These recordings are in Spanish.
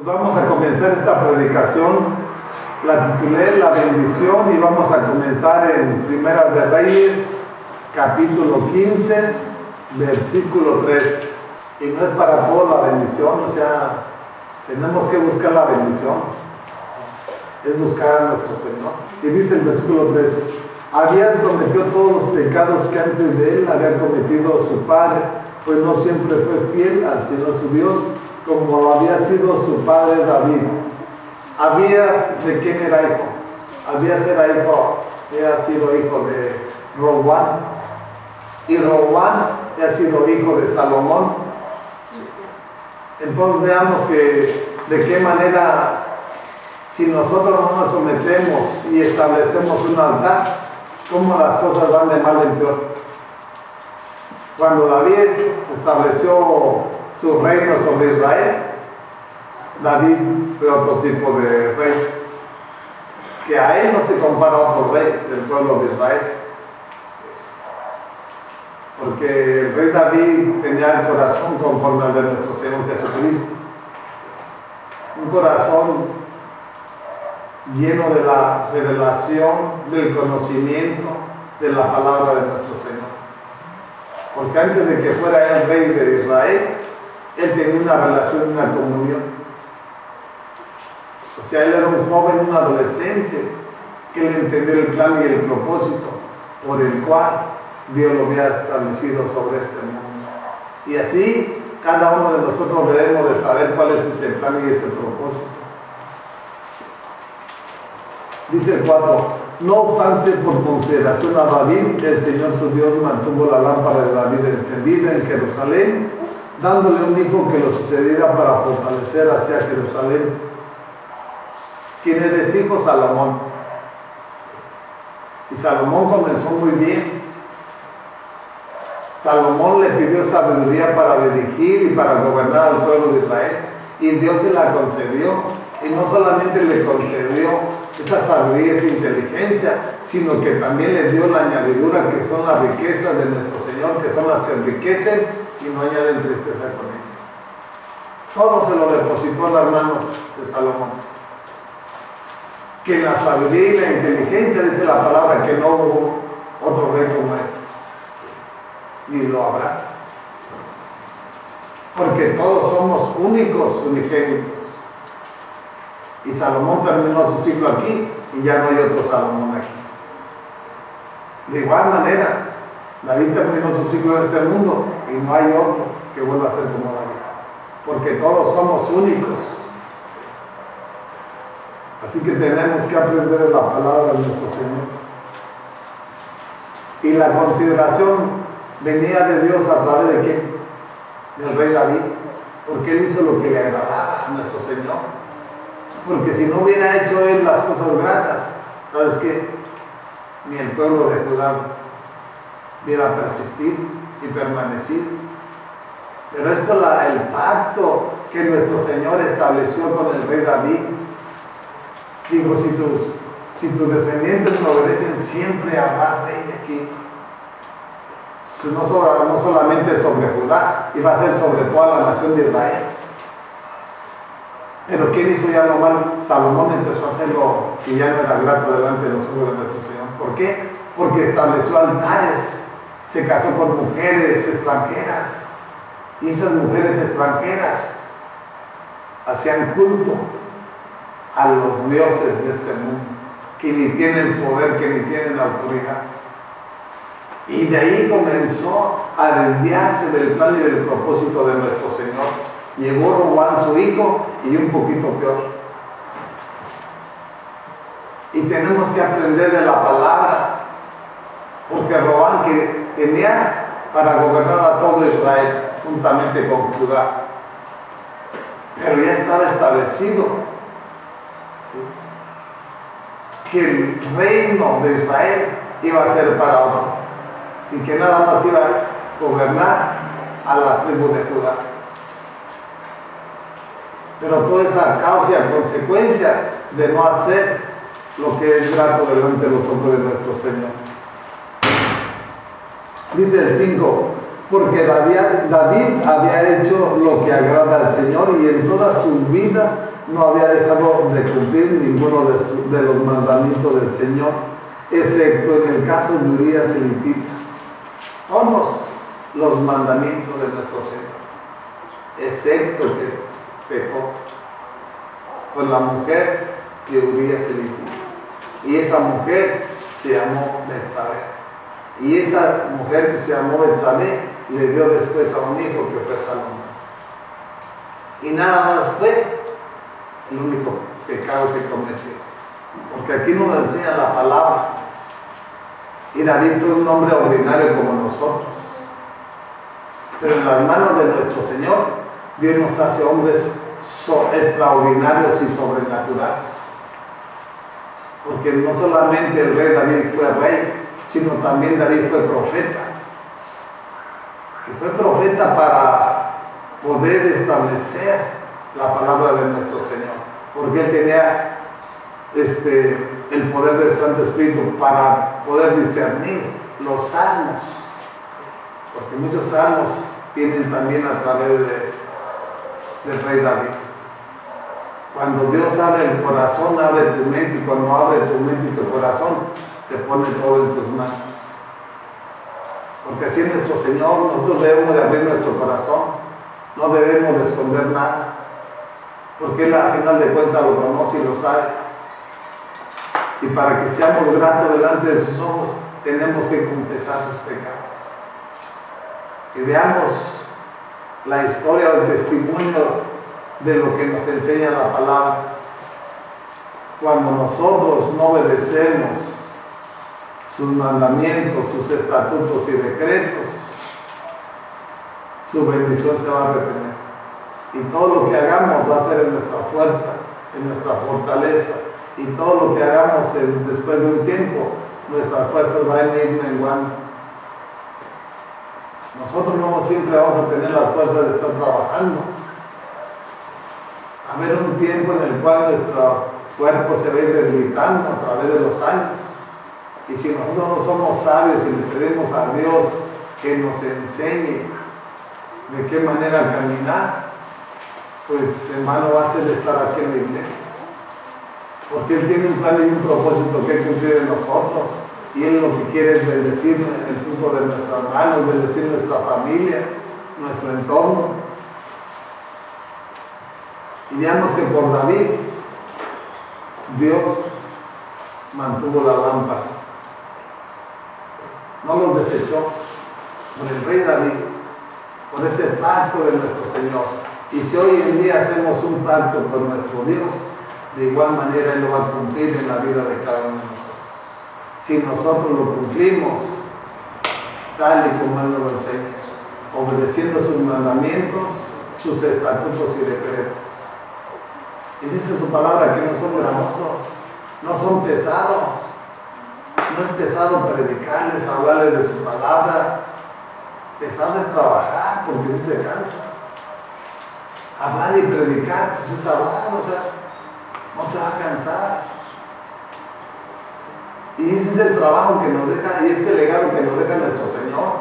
Vamos a comenzar esta predicación, la titulé La bendición, y vamos a comenzar en Primera de Reyes, capítulo 15, versículo 3. Y no es para todos la bendición, o sea, tenemos que buscar la bendición, es buscar a nuestro Señor. Y dice el versículo 3: habías cometido todos los pecados que antes de él había cometido su padre, pues no siempre fue fiel al Señor su Dios, como lo había sido su padre David. Abías, ¿de quién era hijo? Abías había sido hijo de Roboam, y Roboam había sido hijo de Salomón. Entonces veamos que de qué manera, si nosotros no nos sometemos y establecemos un altar, cómo las cosas van de mal en peor. Cuando David estableció su reino sobre Israel, David fue otro tipo de rey, que a él no se compara otro rey del pueblo de Israel, porque el rey David tenía el corazón conforme al de nuestro Señor Jesucristo, un corazón lleno de la revelación, del conocimiento de la palabra de nuestro Señor, porque antes de que fuera el rey de Israel, él tenía una relación, una comunión. O sea, él era un joven, un adolescente, que le entendió el plan y el propósito por el cual Dios lo había establecido sobre este mundo. Y así, cada uno de nosotros debemos de saber cuál es ese plan y ese propósito. Dice el 4: no obstante, por consideración a David, el Señor su Dios mantuvo la lámpara de David encendida en Jerusalén, dándole un hijo que lo sucediera para fortalecer hacia Jerusalén. ¿Quién era ese hijo? Salomón. Y Salomón comenzó muy bien. Salomón le pidió sabiduría para dirigir y para gobernar al pueblo de Israel, y Dios se la concedió. Y no solamente le concedió esa sabiduría y esa inteligencia, sino que también le dio la añadidura, que son las riquezas de nuestro Señor, que son las que enriquecen y no añaden tristeza con ellos. Todo se lo depositó en las manos de Salomón. Que la sabiduría y la inteligencia, dice la palabra, que no hubo otro rey como él, ni lo habrá, porque todos somos únicos, unigénitos. Y Salomón terminó su ciclo aquí, y ya no hay otro Salomón aquí. De igual manera, David terminó su ciclo en este mundo, y no hay otro que vuelva a ser como David, porque todos somos únicos. Así que tenemos que aprender de la palabra de nuestro Señor. Y la consideración venía de Dios a través de ¿quién? Del rey David, porque él hizo lo que le agradaba a nuestro Señor. Porque si no hubiera hecho él las cosas gratas, ¿sabes qué? Ni el pueblo de Judá hubiera persistido y permanecido. Pero es por el pacto que nuestro Señor estableció con el rey David. Digo, si tus descendientes me obedecen, siempre habrá rey aquí. No solamente sobre Judá, iba a ser sobre toda la nación de Israel. Pero ¿quién hizo ya lo malo? Salomón empezó a hacer lo que ya no era grato delante de los ojos de nuestro Señor. ¿Por qué? Porque estableció altares, se casó con mujeres extranjeras, y esas mujeres extranjeras hacían culto a los dioses de este mundo, que ni tienen poder, que ni tienen autoridad. Y de ahí comenzó a desviarse del plan y del propósito de nuestro Señor. Llegó Roboam su hijo, y un poquito peor. Y tenemos que aprender de la palabra, porque Roboam, que tenía para gobernar a todo Israel juntamente con Judá, pero ya estaba establecido, ¿sí?, que el reino de Israel iba a ser para otro, y que nada más iba a gobernar a la tribu de Judá. Pero toda esa causa y consecuencia de no hacer lo que es grato delante de los ojos de nuestro Señor. Dice el 5: Porque David había hecho lo que agrada al Señor y en toda su vida no había dejado de cumplir ninguno de los mandamientos del Señor, excepto en el caso de Urías elitita. Todos los mandamientos de nuestro Señor, excepto que pecó con la mujer que Urías elitita. Y esa mujer se llamó Betsabé. Y esa mujer que se llamó Betsabé le dio después a un hijo que fue Salomón. Y nada más fue el único pecado que cometió. Porque aquí nos enseña la palabra. Y David fue un hombre ordinario como nosotros. Pero en las manos de nuestro Señor, Dios nos hace hombres extraordinarios y sobrenaturales. Porque no solamente el rey David fue rey, sino también David fue profeta. Y fue profeta para poder establecer la palabra de nuestro Señor. Porque él tenía el poder del Santo Espíritu para poder discernir los salmos. Porque muchos salmos vienen también a través del rey David. Cuando Dios abre el corazón, abre tu mente, y cuando abre tu mente y tu corazón, te pone todo en tus manos. Porque así es nuestro Señor, nosotros debemos de abrir nuestro corazón, no debemos de esconder nada, porque Él al final de cuentas lo conoce y lo sabe. Y para que seamos gratos delante de sus ojos, tenemos que confesar sus pecados. Y veamos la historia o el testimonio de lo que nos enseña la palabra. Cuando nosotros no obedecemos sus mandamientos, sus estatutos y decretos, su bendición se va a retener. Y todo lo que hagamos va a ser en nuestra fuerza, en nuestra fortaleza. Y todo lo que hagamos después de un tiempo, nuestras fuerzas van a ir menguando. Nosotros no siempre vamos a tener las fuerzas de estar trabajando. Va a haber un tiempo en el cual nuestro cuerpo se va a ir debilitando a través de los años. Y si nosotros no somos sabios y le pedimos a Dios que nos enseñe de qué manera caminar, pues hermano, va a ser estar aquí en la iglesia. Porque Él tiene un plan y un propósito que cumplir en nosotros. Y Él lo que quiere es bendecir el fruto de nuestras manos, bendecir nuestra familia, nuestro entorno. Y veamos que por David, Dios mantuvo la lámpara. No los desechó. Por el rey David, por ese pacto de nuestro Señor. Y si hoy en día hacemos un pacto con nuestro Dios, de igual manera Él lo va a cumplir en la vida de cada uno de nosotros. Si nosotros lo cumplimos tal y como Él nos lo enseña, obedeciendo sus mandamientos, sus estatutos y decretos. Y dice su palabra que no son gravosos, no son pesados. No es pesado predicarles, hablarles de su palabra. Pesado es trabajar, porque sí se cansa. Hablar y predicar, pues es hablar, o sea, no te va a cansar. Y ese es el trabajo que nos deja, y ese es el legado que nos deja nuestro Señor,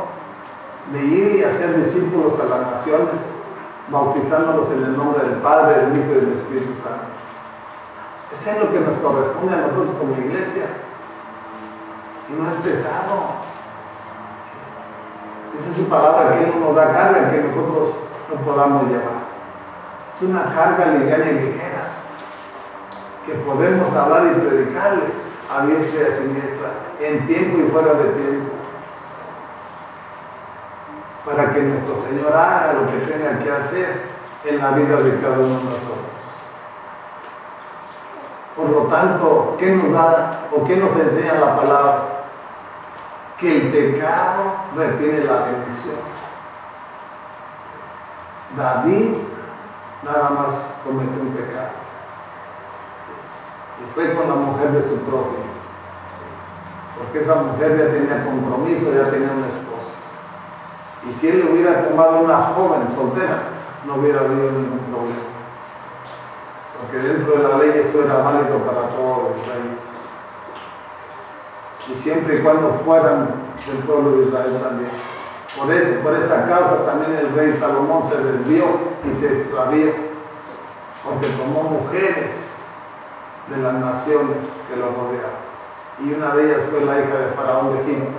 de ir y hacer discípulos a las naciones, bautizándolos en el nombre del Padre, del Hijo y del Espíritu Santo. Eso es lo que nos corresponde a nosotros como iglesia. Y no es pesado. Esa es su palabra, que Él no nos da carga que nosotros no podamos llevar. Es una carga liviana y ligera, que podemos hablar y predicarle a diestra y a siniestra, en tiempo y fuera de tiempo, para que nuestro Señor haga lo que tenga que hacer en la vida de cada uno de nosotros. Por lo tanto, ¿qué nos da o qué nos enseña la palabra? Que el pecado retiene la bendición. David nada más cometió un pecado. Y fue con la mujer de su prójimo. Porque esa mujer ya tenía compromiso, ya tenía un esposo. Y si él le hubiera tomado una joven soltera, no hubiera habido ningún problema. Porque dentro de la ley eso era válido para todos los reyes. Y siempre y cuando fueran del pueblo de Israel también. Por esa causa también el rey Salomón se desvió y se extravió, porque tomó mujeres de las naciones que lo rodeaban. Y una de ellas fue la hija de Faraón de Egipto.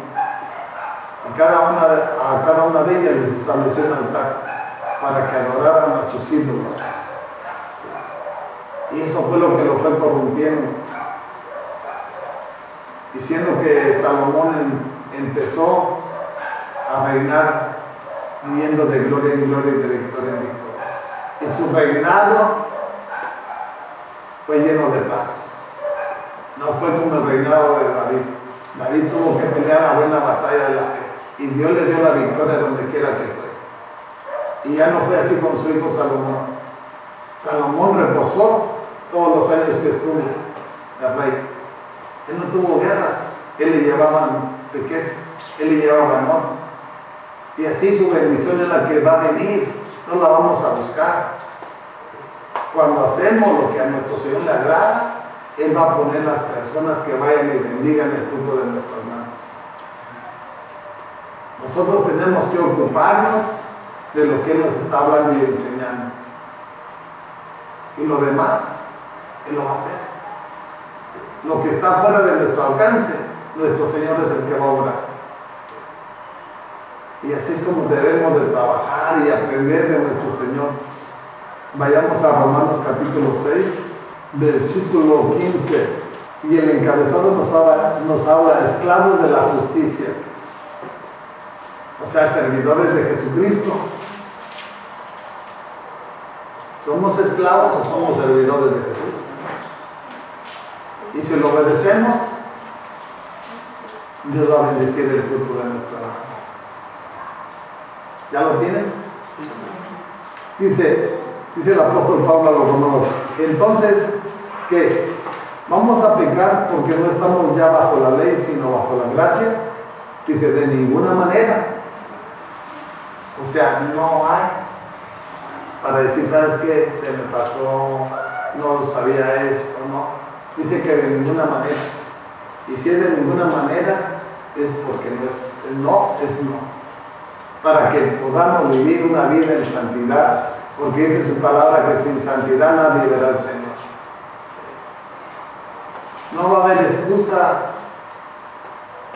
A cada una de ellas les estableció un altar para que adoraran a sus ídolos. Y eso fue lo que lo fue corrompiendo. Diciendo que Salomón empezó a reinar yendo de gloria en gloria y de victoria en victoria. Y su reinado fue lleno de paz. No fue como el reinado de David. David tuvo que pelear la buena batalla de la fe. Y Dios le dio la victoria donde quiera que fue. Y ya no fue así con su hijo Salomón. Salomón reposó todos los años que estuvo el rey. Él no tuvo guerras. Él le llevaban riquezas. Él le llevaba honor. Y así su bendición es la que va a venir. No la vamos a buscar. Cuando hacemos lo que a nuestro Señor le agrada, Él va a poner las personas que vayan y bendigan el fruto de nuestras manos. Nosotros tenemos que ocuparnos de lo que Él nos está hablando y enseñando. Y lo demás, Él lo va a hacer. Lo que está fuera de nuestro alcance, nuestro Señor es el que va a obrar. Y así es como debemos de trabajar y aprender de nuestro Señor. Vayamos a Romanos capítulo 6, versículo 15. Y el encabezado nos habla esclavos de la justicia. O sea, servidores de Jesucristo. ¿Somos esclavos o somos servidores de Jesús? Y si lo obedecemos, Dios va a bendecir el fruto de nuestra mano. ¿Ya lo tienen? Dice el apóstol Pablo a los romanos, entonces, ¿qué? ¿Vamos a pecar porque no estamos ya bajo la ley, sino bajo la gracia? Dice, de ninguna manera. O sea, no hay para decir, ¿sabes qué? Se me pasó, no sabía esto, no. Dice que de ninguna manera. Y si es de ninguna manera, es porque no es no. Para que podamos vivir una vida en santidad, porque dice su palabra que sin santidad nadie verá al Señor. No va a haber excusa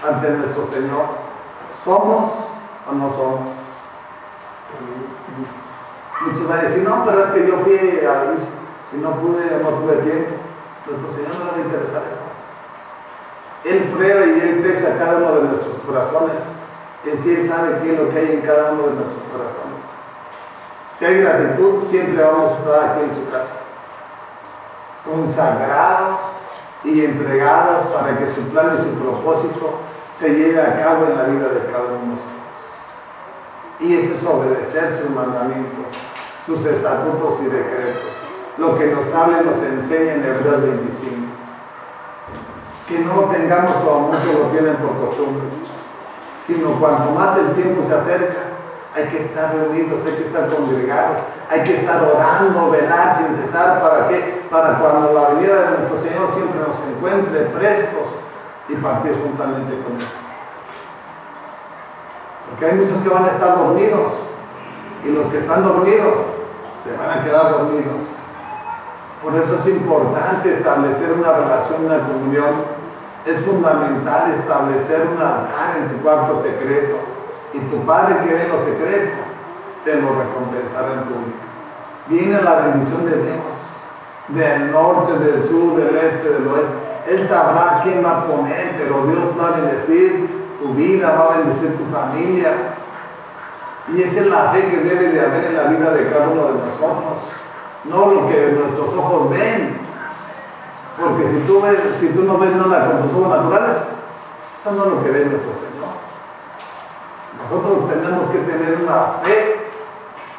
ante nuestro Señor. ¿Somos o no somos? Muchos van a decir, no, pero es que yo fui ahí y no tuve tiempo. Nuestro Señor no le va a interesar eso. Él prueba y Él pesa cada uno de nuestros corazones. En sí Él sabe qué es lo que hay en cada uno de nuestros corazones. Si hay gratitud, siempre vamos a estar aquí en su casa, consagrados y entregados para que su plan y su propósito se lleve a cabo en la vida de cada uno de nosotros. Y eso es obedecer sus mandamientos, sus estatutos y decretos, lo que nos habla y nos enseña en Hebreos 25. Que no lo tengamos como muchos lo tienen por costumbre, sino cuanto más el tiempo se acerca, hay que estar reunidos, hay que estar congregados, hay que estar orando, velar sin cesar. ¿Para qué? Para cuando la venida de nuestro Señor siempre nos encuentre prestos y partir juntamente con Él. Porque hay muchos que van a estar dormidos, y los que están dormidos se van a quedar dormidos. Por eso es importante establecer una relación, una comunión. Es fundamental establecer un altar en tu cuarto secreto. Y tu Padre que ve en lo secreto, te lo recompensará en público. Viene la bendición de Dios, del norte, del sur, del este, del oeste. Él sabrá quién va a poner, pero Dios va a bendecir tu vida, va a bendecir tu familia. Y esa es la fe que debe de haber en la vida de cada uno de nosotros. No lo que nuestros ojos ven. Porque si tú no ves nada con tus ojos naturales, eso no es lo que ve nuestro Señor. Nosotros tenemos que tener una fe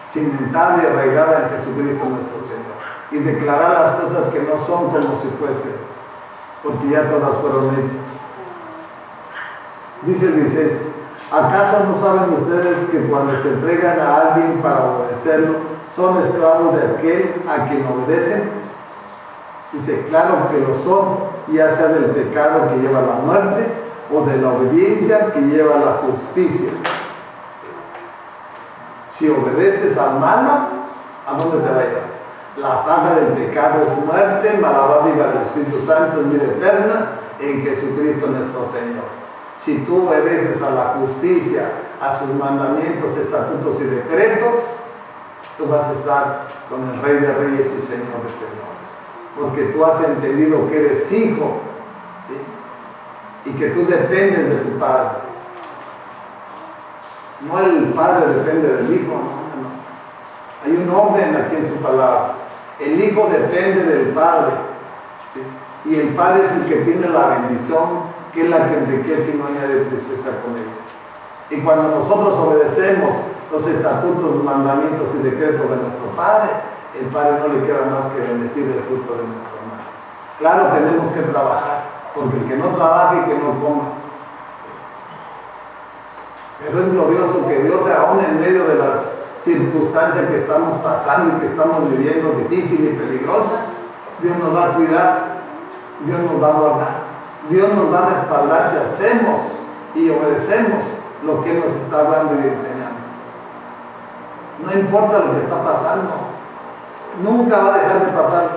cimentada y arraigada en Jesucristo nuestro Señor. Y declarar las cosas que no son como si fuesen, porque ya todas fueron hechas. Dice el 16, ¿acaso no saben ustedes que cuando se entregan a alguien para obedecerlo, son esclavos de aquel a quien obedecen? Dice, claro que lo son, ya sea del pecado que lleva a la muerte o de la obediencia que lleva a la justicia. Si obedeces al malo, ¿a dónde te va a llevar? La paga del pecado es muerte, mas la dádiva del Espíritu Santo es vida eterna en Jesucristo nuestro Señor. Si tú obedeces a la justicia, a sus mandamientos, estatutos y decretos, tú vas a estar con el Rey de Reyes y Señor de Señores. Porque tú has entendido que eres hijo, ¿sí? Y que tú dependes de tu Padre. No el Padre depende del Hijo, no. Hay un orden aquí en su palabra. El Hijo depende del Padre, ¿sí? Y el Padre es el que tiene la bendición, que es la que enriquece y no añade tristeza con ella. Y cuando nosotros obedecemos los estatutos, mandamientos y decretos de nuestro Padre, el Padre no le queda más que bendecir el fruto de nuestras manos. Claro, tenemos que trabajar, porque el que no trabaje, que no coma. Pero es glorioso que Dios, aún en medio de las circunstancias que estamos pasando y que estamos viviendo difícil y peligrosa, Dios nos va a cuidar, Dios nos va a guardar, Dios nos va a respaldar si hacemos y obedecemos lo que Él nos está hablando y enseñando. No importa lo que está pasando, nunca va a dejar de pasar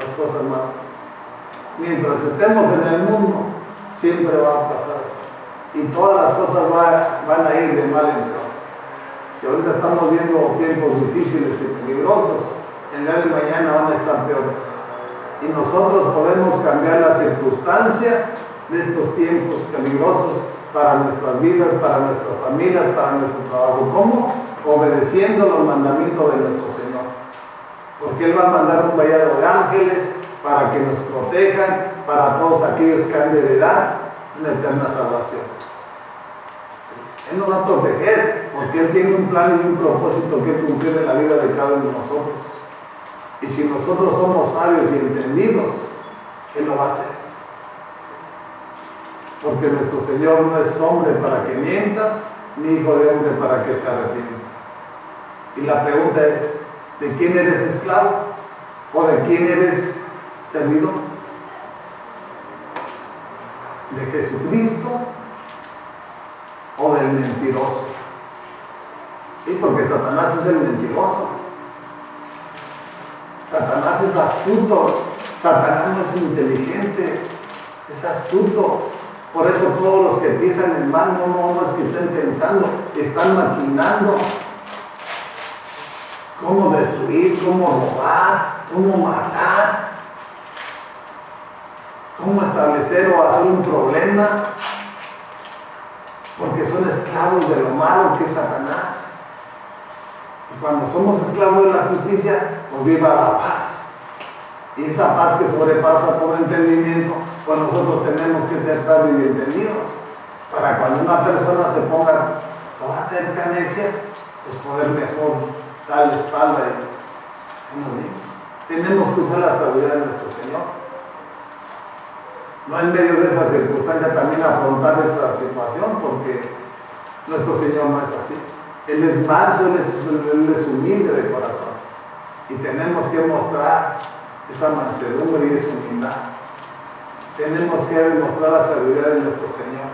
las cosas malas. Mientras estemos en el mundo, siempre va a pasar eso. Y todas las cosas van a ir de mal en peor. Si ahorita estamos viendo tiempos difíciles y peligrosos, el día de mañana van a estar peores. Y nosotros podemos cambiar la circunstancia de estos tiempos peligrosos para nuestras vidas, para nuestras familias, para nuestro trabajo. ¿Cómo? Obedeciendo los mandamientos de nuestro Señor. Porque Él va a mandar un vallado de ángeles para que nos protejan, para todos aquellos que han de heredar una eterna salvación. Él nos va a proteger porque Él tiene un plan y un propósito que cumplir en la vida de cada uno de nosotros. Y si nosotros somos sabios y entendidos, Él lo va a hacer. Porque nuestro Señor no es hombre para que mienta, ni hijo de hombre para que se arrepienta. Y la pregunta es, ¿de quién eres esclavo? ¿O de quién eres servidor? ¿De Jesucristo o del mentiroso? Sí, porque Satanás es el mentiroso. Satanás es astuto. Satanás no es inteligente, es astuto. Por eso todos los que piensan en mal no es que estén pensando, están maquinando cómo destruir, cómo robar, cómo matar, cómo establecer o hacer un problema, porque son esclavos de lo malo que es Satanás. Y cuando somos esclavos de la justicia, pues viva la paz. Y esa paz que sobrepasa todo entendimiento, pues nosotros tenemos que ser sabios y entendidos, para cuando una persona se ponga toda terca necia, pues poder mejor darle espalda y no bien. Tenemos que usar la sabiduría de nuestro Señor. No en medio de esa circunstancia también afrontar esa situación, porque nuestro Señor no es así. Él es manso, Él es humilde de corazón. Y tenemos que mostrar esa mansedumbre y esa humildad. Tenemos que demostrar la sabiduría de nuestro Señor.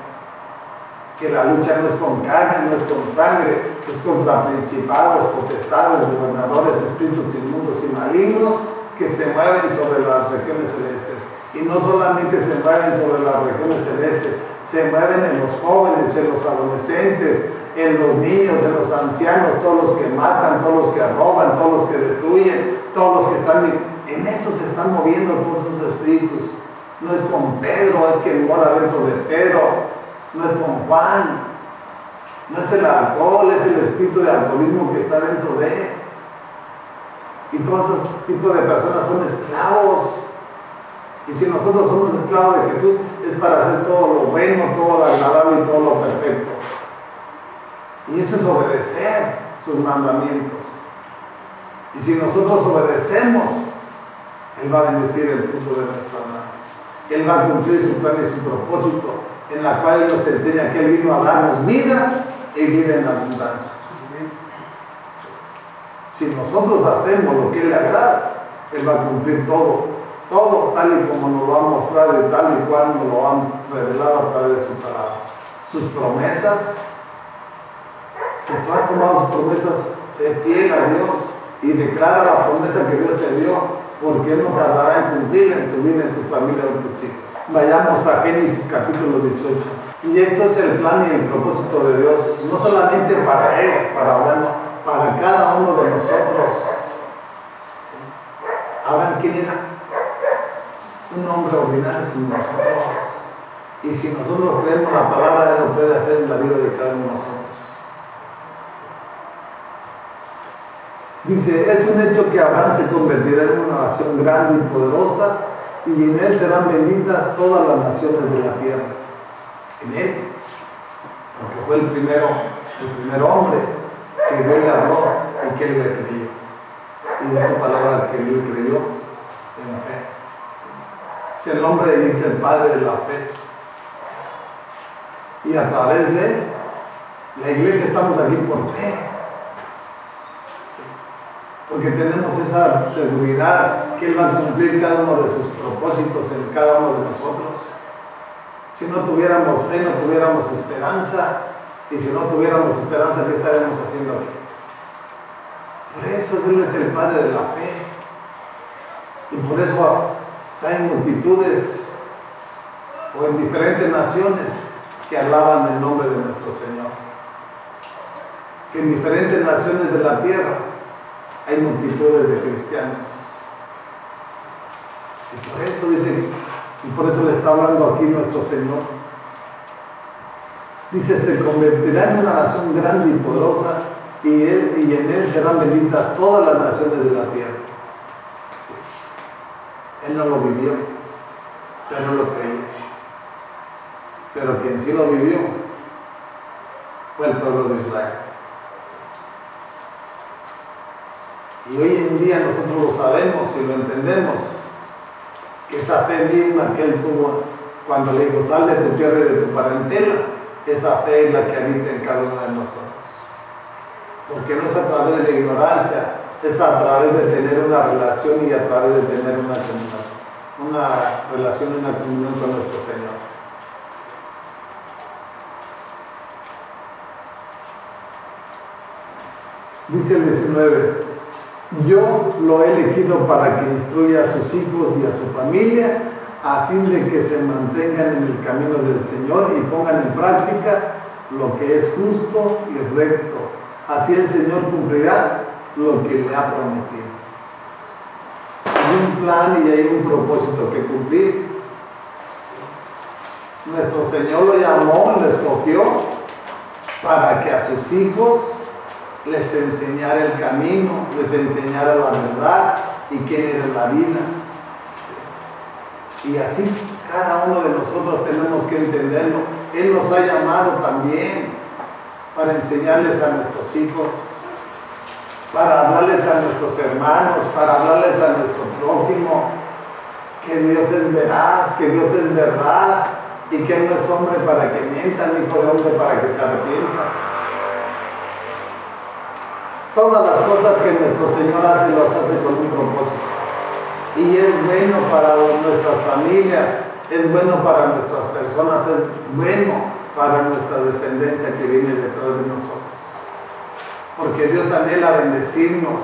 Que la lucha no es con carne, no es con sangre, es contra principados, potestades, gobernadores, espíritus inmundos y malignos que se mueven sobre las regiones celestes. Y no solamente se mueven sobre las regiones celestes, se mueven en los jóvenes, en los adolescentes, en los niños, en los ancianos, todos los que matan, todos los que roban, todos los que destruyen, todos los que están... En esto se están moviendo todos esos espíritus. No es con Pedro, es que mora dentro de Pedro. No es con Juan. No es el alcohol, es el espíritu de alcoholismo que está dentro de él. Y todos esos tipos de personas son esclavos. Y si nosotros somos esclavos de Jesús, es para hacer todo lo bueno, todo lo agradable y todo lo perfecto. Y eso es obedecer sus mandamientos. Y si nosotros obedecemos, Él va a bendecir el fruto de nuestras manos. Él va a cumplir su plan y su propósito, en la cual Él nos enseña que Él vino a darnos vida y vida en abundancia. Si nosotros hacemos lo que Él le agrada, Él va a cumplir todo tal y como nos lo ha mostrado y tal y cual nos lo han revelado a través de su palabra. Sus promesas, si tú has tomado sus promesas, sé fiel a Dios y declara la promesa que Dios te dio, porque Él no tardará en cumplir en tu vida, en tu familia o en tus hijos. Vayamos a Génesis capítulo 18. Y esto es el plan y el propósito de Dios, no solamente para Él, para cada uno de nosotros. ¿Abraham quién era? Un hombre ordinario como nosotros. Y si nosotros creemos la palabra, Él lo puede hacer en la vida de cada uno de nosotros. Dice, es un hecho que Abraham se convertirá en una nación grande y poderosa, y en él serán benditas todas las naciones de la tierra. En él, porque fue el primer hombre que Dios le habló y que él le creyó. Y es su palabra que él creyó en fe. Es el hombre y es el padre de la fe. Y a través de él, la iglesia estamos aquí por fe. Porque tenemos esa seguridad que Él va a cumplir cada uno de sus propósitos en cada uno de nosotros. Si no tuviéramos fe, no tuviéramos esperanza. Y si no tuviéramos esperanza, ¿qué estaremos haciendo aquí? Por eso Él es el Padre de la fe. Y por eso hay multitudes o en diferentes naciones que alaban el nombre de nuestro Señor. Que en diferentes naciones de la tierra hay multitudes de cristianos. Y por eso dice, y por eso le está hablando aquí nuestro Señor. Dice, se convertirá en una nación grande y poderosa, y en él serán benditas todas las naciones de la tierra. Él no lo vivió, pero no lo creyó. Pero quien sí lo vivió fue el pueblo de Israel. Y hoy en día nosotros lo sabemos y lo entendemos, que esa fe misma que Él tuvo cuando le dijo, sal de tu tierra y de tu parentela, esa fe es la que habita en cada uno de nosotros. Porque no es a través de la ignorancia, es a través de tener una relación y a través de tener una relación y una comunión con nuestro Señor. Dice el 19, yo lo he elegido para que instruya a sus hijos y a su familia, a fin de que se mantengan en el camino del Señor y pongan en práctica lo que es justo y recto. Así el Señor cumplirá lo que le ha prometido. Hay un plan y hay un propósito que cumplir. Nuestro Señor lo llamó, lo escogió para que a sus hijos les enseñara el camino, les enseñara la verdad y quién era la vida. Y así cada uno de nosotros tenemos que entenderlo. Él nos ha llamado también para enseñarles a nuestros hijos, para hablarles a nuestros hermanos, para hablarles a nuestro prójimo, que Dios es veraz, que Dios es verdad y que Él no es hombre para que mienta, ni hijo de hombre para que se arrepienta. Todas las cosas que nuestro Señor hace, las hace con un propósito. Y es bueno para nuestras familias, es bueno para nuestras personas, es bueno para nuestra descendencia que viene detrás de nosotros. Porque Dios anhela bendecirnos,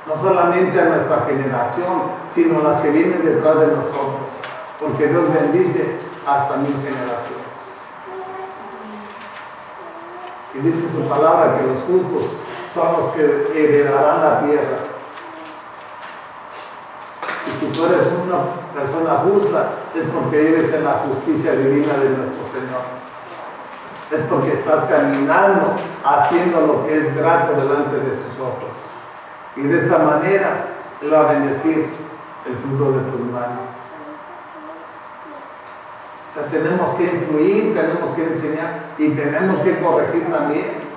no solamente a nuestra generación, sino a las que vienen detrás de nosotros. Porque Dios bendice hasta 1000 generaciones. Y dice su palabra que los justos son los que heredarán la tierra. Y si tú eres una persona justa, es porque vives en la justicia divina de nuestro Señor. Es porque estás caminando, haciendo lo que es grato delante de sus ojos. Y de esa manera, Él va a bendecir el fruto de tus manos. O sea, tenemos que influir, tenemos que enseñar y tenemos que corregir también.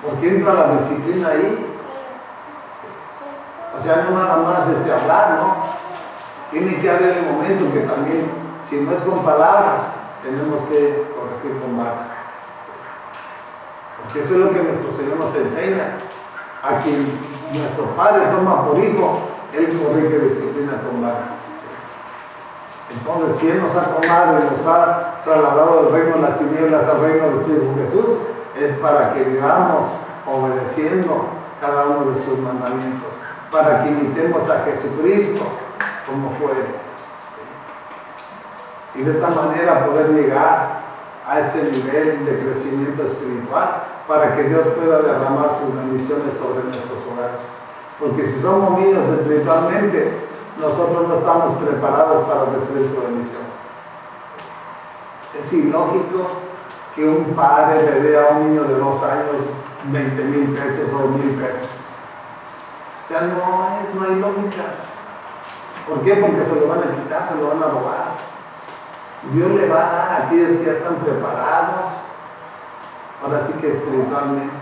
Porque entra la disciplina ahí. O sea, no nada más hablar, ¿no? Tiene que haber el momento que también, si no es con palabras, tenemos que corregir con vara. Porque eso es lo que nuestro Señor nos enseña. A quien nuestro Padre toma por hijo, Él corrige disciplina con vara. Entonces, si Él nos ha tomado y nos ha trasladado del reino de las tinieblas al reino de su Hijo Jesús, es para que vivamos obedeciendo cada uno de sus mandamientos, para que imitemos a Jesucristo como fue. Y de esa manera poder llegar a ese nivel de crecimiento espiritual, para que Dios pueda derramar sus bendiciones sobre nuestros hogares. Porque si somos niños espiritualmente, nosotros no estamos preparados para recibir su bendición. Es ilógico que un padre le dé a un niño de 2 años 20,000 pesos o 1,000 pesos. O sea, no hay lógica. ¿Por qué? Porque se lo van a quitar, se lo van a robar. Dios le va a dar a aquellos que ya están preparados, ahora sí que espiritualmente,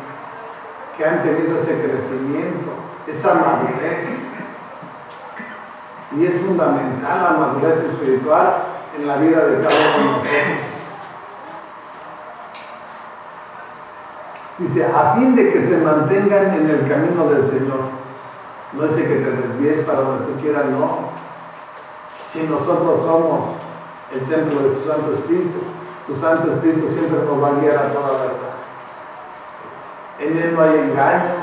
que han tenido ese crecimiento, esa madurez. Y es fundamental la madurez espiritual en la vida de cada uno de nosotros. Dice, a fin de que se mantengan en el camino del Señor. No dice que te desvíes para donde tú quieras, no. Si nosotros somos el templo de su Santo Espíritu, su Santo Espíritu siempre nos va a guiar a toda verdad. En Él no hay engaño,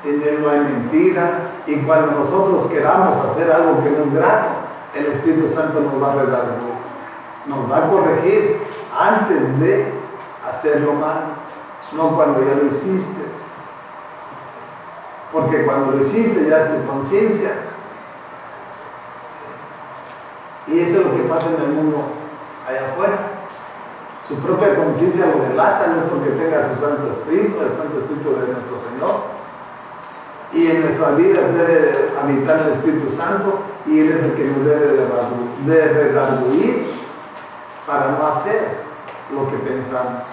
en Él no hay mentira, y cuando nosotros queramos hacer algo que no es grato, el Espíritu Santo nos va a redarguir, nos va a corregir antes de hacerlo mal, no cuando ya lo hiciste. Porque cuando lo hiciste ya es tu conciencia. Y eso es lo que pasa en el mundo allá afuera. Su propia conciencia lo delata, no es porque tenga su Santo Espíritu, el Santo Espíritu de nuestro Señor. Y en nuestras vidas debe habitar el Espíritu Santo, y Él es el que nos debe de redarguir para no hacer lo que pensamos.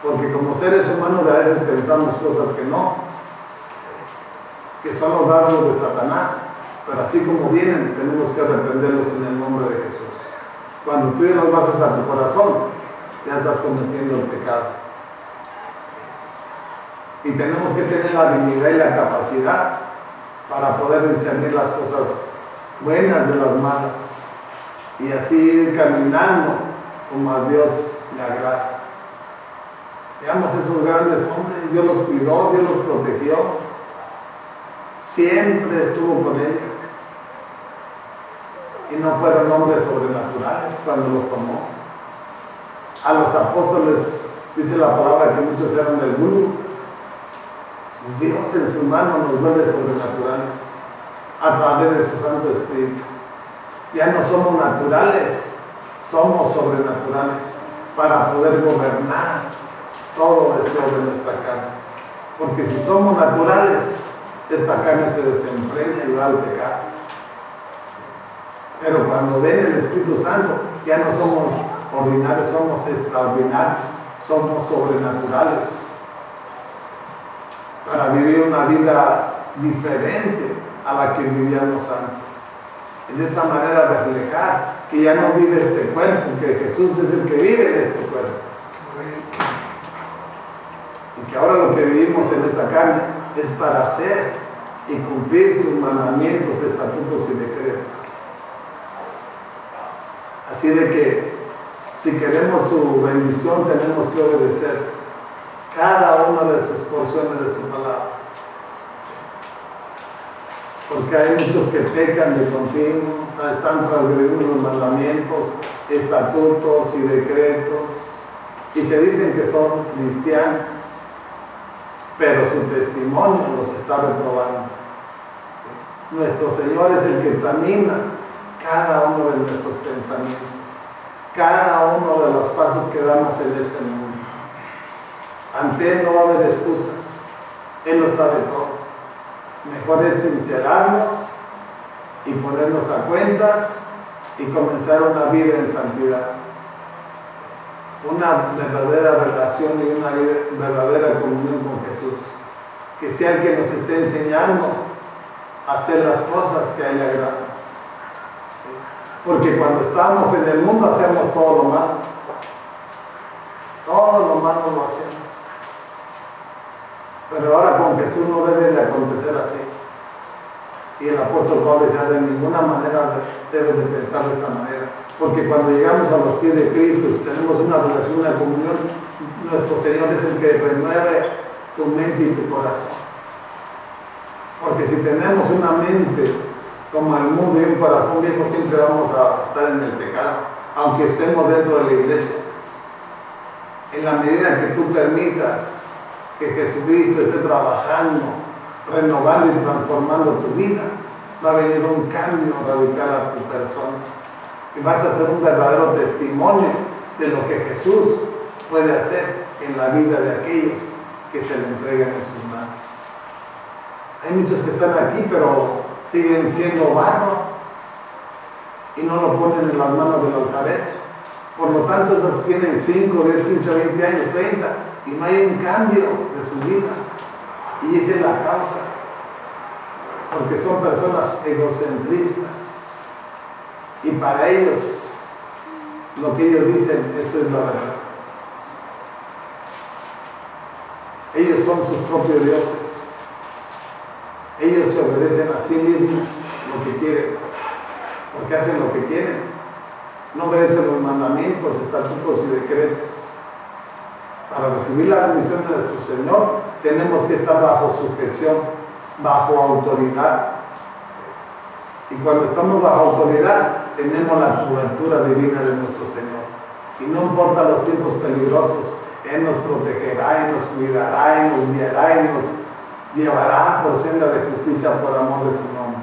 Porque como seres humanos a veces pensamos cosas que son los dardos de Satanás, pero así como vienen, tenemos que reprenderlos en el nombre de Jesús. Cuando tú los bajas a tu corazón, ya estás cometiendo el pecado. Y tenemos que tener la habilidad y la capacidad para poder discernir las cosas buenas de las malas, y así ir caminando como a Dios le agrada. Veamos esos grandes hombres, Dios los cuidó, Dios los protegió, siempre estuvo con ellos, y no fueron hombres sobrenaturales cuando los tomó. A los apóstoles dice la palabra que muchos eran del mundo. Dios en su mano nos vuelve sobrenaturales a través de su Santo Espíritu. Ya no somos naturales, somos sobrenaturales para poder gobernar todo deseo de nuestra carne. Porque si somos naturales, esta carne se desenfrena y va al pecado. Pero cuando ven el Espíritu Santo, ya no somos ordinarios, somos extraordinarios, somos sobrenaturales, para vivir una vida diferente a la que vivíamos antes. Y de esa manera reflejar que ya no vive este cuerpo, que Jesús es el que vive en este cuerpo. Y que ahora lo que vivimos en esta carne es para hacer y cumplir sus mandamientos, estatutos y decretos. Así de que si queremos su bendición, tenemos que obedecer cada una de sus porciones de su palabra. Porque hay muchos que pecan de continuo, están transgrediendo los mandamientos, estatutos y decretos, y se dicen que son cristianos, pero su testimonio los está reprobando. Nuestro Señor es el que examina cada uno de nuestros pensamientos, cada uno de los pasos que damos en este mundo. Ante Él no va a haber excusas, Él lo sabe todo. Mejor es sincerarnos y ponernos a cuentas y comenzar una vida en santidad, una verdadera relación y una verdadera comunión con Jesús, que sea el que nos esté enseñando a hacer las cosas que a Él le agradan. Porque cuando estábamos en el mundo hacemos todo lo malo, lo hacemos. Pero ahora con Jesús no debe de acontecer así. Y el apóstol Pablo decía, de ninguna manera debe de pensar de esa manera. Porque cuando llegamos a los pies de Cristo y tenemos una relación, una comunión, nuestro Señor es el que renueve tu mente y tu corazón. Porque si tenemos una mente como el mundo y un corazón viejo, siempre vamos a estar en el pecado, aunque estemos dentro de la iglesia. En la medida que tú permitas que Jesucristo esté trabajando, renovando y transformando tu vida, va a venir un cambio radical a tu persona. Y vas a ser un verdadero testimonio de lo que Jesús puede hacer en la vida de aquellos que se le entregan en sus manos. Hay muchos que están aquí, pero siguen siendo barro y no lo ponen en las manos del alfarero. Por lo tanto, esos tienen 5, 10, 15, 20 años, 30, y no hay un cambio de sus vidas. Y esa es la causa. Porque son personas egocentristas. Y para ellos, lo que ellos dicen, eso es la verdad. Ellos son sus propios dioses. Ellos se obedecen a sí mismos lo que quieren, porque hacen lo que quieren. No obedecen los mandamientos, estatutos y decretos. Para recibir la bendición de nuestro Señor, tenemos que estar bajo sujeción, bajo autoridad. Y cuando estamos bajo autoridad, tenemos la cobertura divina de nuestro Señor. Y no importa los tiempos peligrosos, Él nos protegerá, Él nos cuidará, Él nos guiará, Él nos llevará por senda de justicia por amor de su nombre.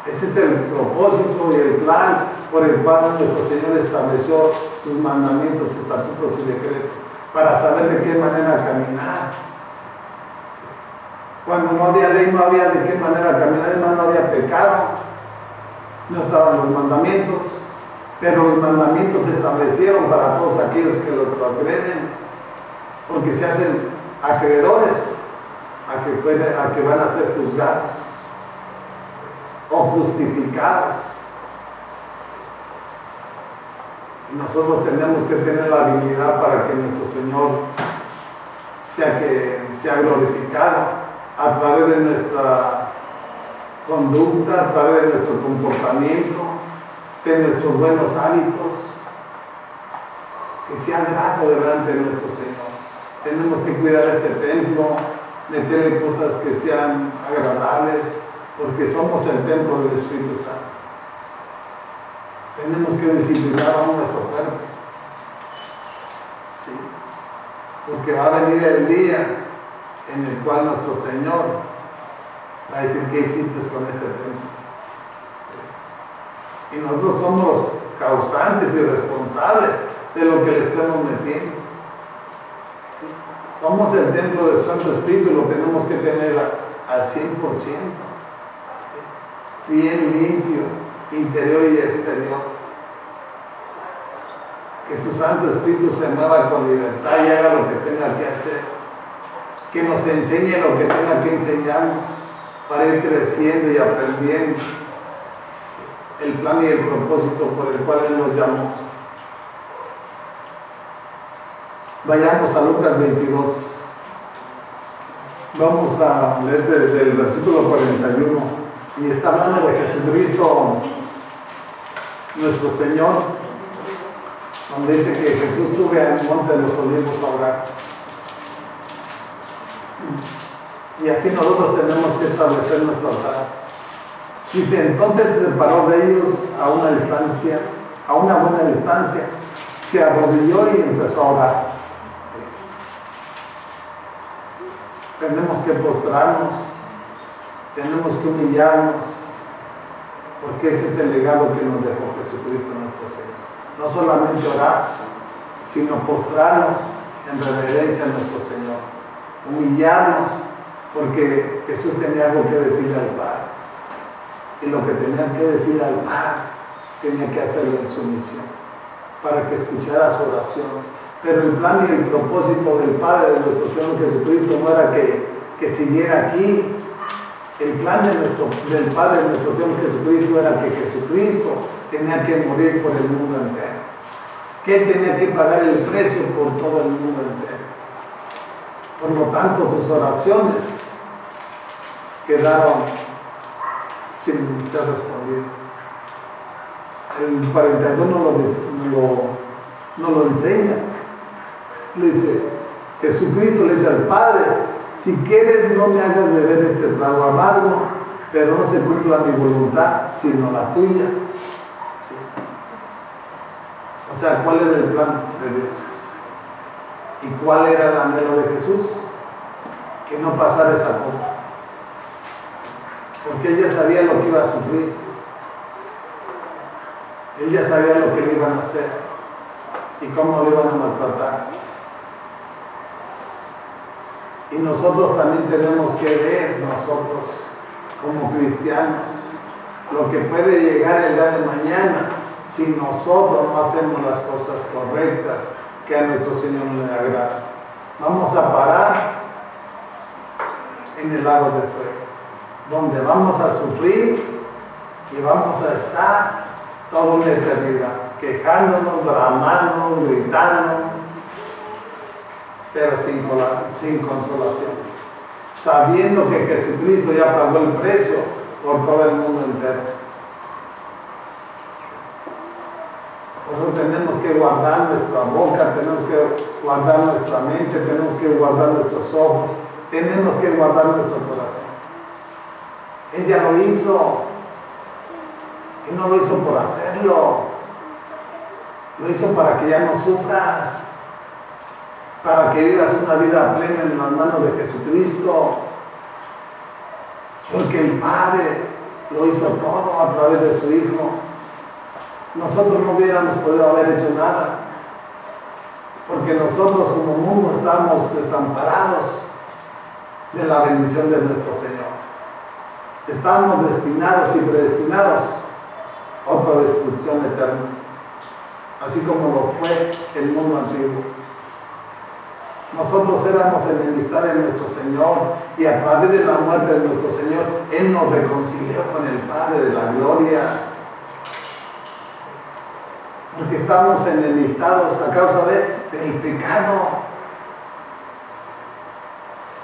Ese es el propósito y el plan por el cual nuestro Señor estableció sus mandamientos, estatutos y decretos, para saber de qué manera caminar. Cuando no había ley, no había de qué manera caminar, además no había pecado, no estaban los mandamientos, pero los mandamientos se establecieron para todos aquellos que los transgreden, porque se hacen acreedores a que van a ser juzgados o justificados. Y nosotros tenemos que tener la habilidad para que nuestro Señor sea glorificado a través de nuestra conducta, a través de nuestro comportamiento, de nuestros buenos hábitos, que sea grato delante de nuestro Señor. Tenemos que cuidar este templo, meterle cosas que sean agradables, porque somos el templo del Espíritu Santo. Tenemos que disciplinar a nuestro cuerpo, ¿sí? Porque va a venir el día en el cual nuestro Señor va a decir: ¿qué hiciste con este templo? ¿Sí? Y nosotros somos causantes y responsables de lo que le estemos metiendo. ¿Sí? Somos el templo del Santo Espíritu y lo tenemos que tener al 100%. ¿Sí? Bien limpio, interior y exterior. Que su Santo Espíritu se mueva con libertad y haga lo que tenga que hacer. Que nos enseñe lo que tenga que enseñarnos para ir creciendo y aprendiendo el plan y el propósito por el cual Él nos llamó. Vayamos a Lucas 22. Vamos a leer desde el versículo 41. Y está hablando de Jesucristo, nuestro Señor, donde dice que Jesús sube al monte de los olivos a orar. Y así nosotros tenemos que establecer nuestro altar. Dice: entonces se separó de ellos a una buena distancia, se arrodilló y empezó a orar. Tenemos que postrarnos, tenemos que humillarnos, porque ese es el legado que nos dejó Jesucristo nuestro Señor. No solamente orar, sino postrarnos en reverencia a nuestro Señor. Humillarnos, porque Jesús tenía algo que decirle al Padre. Y lo que tenía que decirle al Padre, tenía que hacerlo en sumisión, para que escuchara su oración. Pero el plan y el propósito del Padre de nuestro Señor Jesucristo no era que siguiera aquí. El plan del Padre de nuestro Señor Jesucristo era que Jesucristo tenía que morir por el mundo entero. Que Él tenía que pagar el precio por todo el mundo entero. Por lo tanto, sus oraciones quedaron sin ser respondidas. El 42 no lo enseña. Le dice, Jesucristo le dice al Padre: si quieres no me hagas beber este trago amargo, pero no se cumpla mi voluntad, sino la tuya. ¿Sí? O sea, ¿cuál era el plan de Dios? ¿Y cuál era el anhelo de Jesús? Que no pasara esa copa. Porque él ya sabía lo que iba a sufrir. Él ya sabía lo que le iban a hacer y cómo le iban a maltratar. Y nosotros también tenemos que ver, nosotros como cristianos, lo que puede llegar el día de mañana si nosotros no hacemos las cosas correctas que a nuestro Señor le agrada. Vamos a parar en el lago de fuego, donde vamos a sufrir y vamos a estar toda una eternidad, quejándonos, bramándonos, gritándonos, pero sin consolación, sabiendo que Jesucristo ya pagó el precio por todo el mundo entero. Por eso tenemos que guardar nuestra boca, tenemos que guardar nuestra mente, tenemos que guardar nuestros ojos, tenemos que guardar nuestro corazón. Él ya lo hizo. Él no lo hizo por hacerlo. Lo hizo para que ya no sufras, para que vivas una vida plena en las manos de Jesucristo. Porque el Padre lo hizo todo a través de su Hijo. Nosotros no hubiéramos podido haber hecho nada, porque nosotros como mundo estamos desamparados de la bendición de nuestro Señor. Estamos destinados y predestinados a otra destrucción eterna, así como lo fue el mundo antiguo. Nosotros éramos enemistad de nuestro Señor y a través de la muerte de nuestro Señor, Él nos reconcilió con el Padre de la gloria. Porque estamos enemistados a causa del pecado.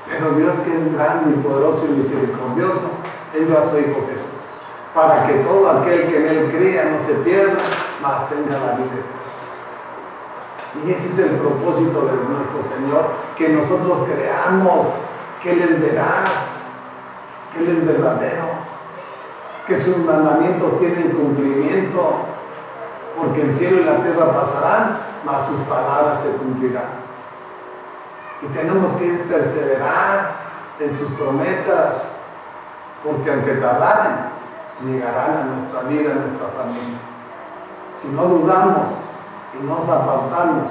Pero Dios, que es grande y poderoso y misericordioso, Él dio a su Hijo Jesús, para que todo aquel que en Él crea no se pierda, mas tenga la vida eterna. Y ese es el propósito de nuestro Señor, que nosotros creamos que Él es veraz, que Él es verdadero, que sus mandamientos tienen cumplimiento, porque el cielo y la tierra pasarán, mas sus palabras se cumplirán. Y tenemos que perseverar en sus promesas, porque aunque tardaran, llegarán a nuestra vida, a nuestra familia. Si no dudamos y nos apartamos